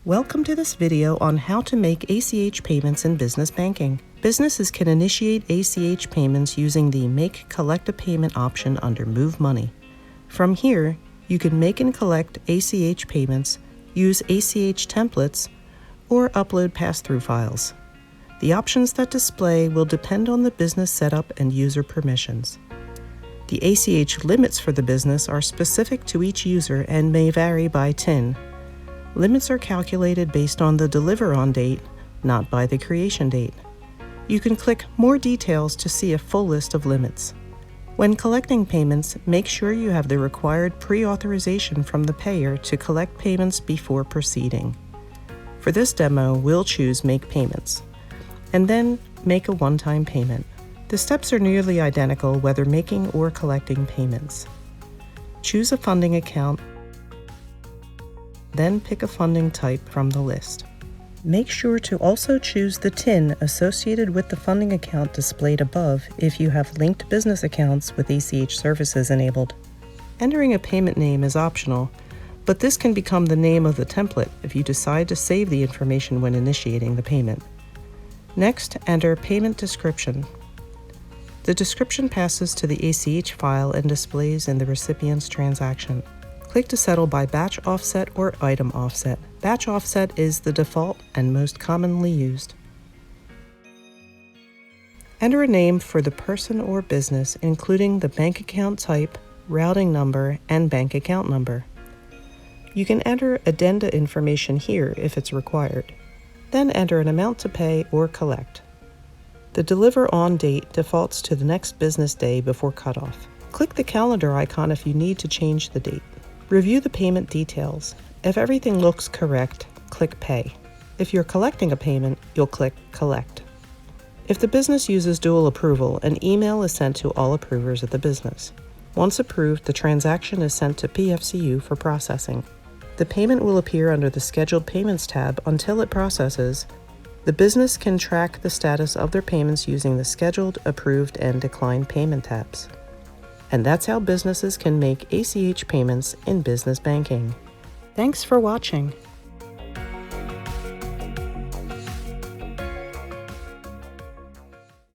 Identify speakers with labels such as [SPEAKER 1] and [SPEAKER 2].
[SPEAKER 1] Welcome to this video on how to make ACH payments in business banking. Businesses can initiate ACH payments using the Make Collect a Payment option under Move Money. From here, you can make and collect ACH payments, use ACH Templates, or upload pass-through files. The options that display will depend on the business setup and user permissions. The ACH limits for the business are specific to each user and may vary by TIN. Limits are calculated based on the deliver on date, not by the creation date. You can click More Details to see a full list of limits. When collecting payments, make sure you have the required pre-authorization from the payer to collect payments before proceeding. For this demo, we'll choose Make Payments, and then make a one-time payment. The steps are nearly identical whether making or collecting payments. Choose a funding account, then pick a funding type from the list. Make sure to also choose the TIN associated with the funding account displayed above if you have linked business accounts with ACH services enabled. Entering a payment name is optional, but this can become the name of the template if you decide to save the information when initiating the payment. Next, enter payment description. The description passes to the ACH file and displays in the recipient's transaction. Click to settle by batch offset or item offset. Batch offset is the default and most commonly used. Enter a name for the person or business, including the bank account type, routing number, and bank account number. You can enter addenda information here if it's required. Then enter an amount to pay or collect. The deliver on date defaults to the next business day before cutoff. Click the calendar icon if you need to change the date. Review the payment details. If everything looks correct, click Pay. If you're collecting a payment, you'll click Collect. If the business uses dual approval, an email is sent to all approvers of the business. Once approved, the transaction is sent to PFCU for processing. The payment will appear under the Scheduled Payments tab until it processes. The business can track the status of their payments using the Scheduled, Approved, and Declined Payment tabs. And that's how businesses can make ACH payments in business banking. Thanks for watching.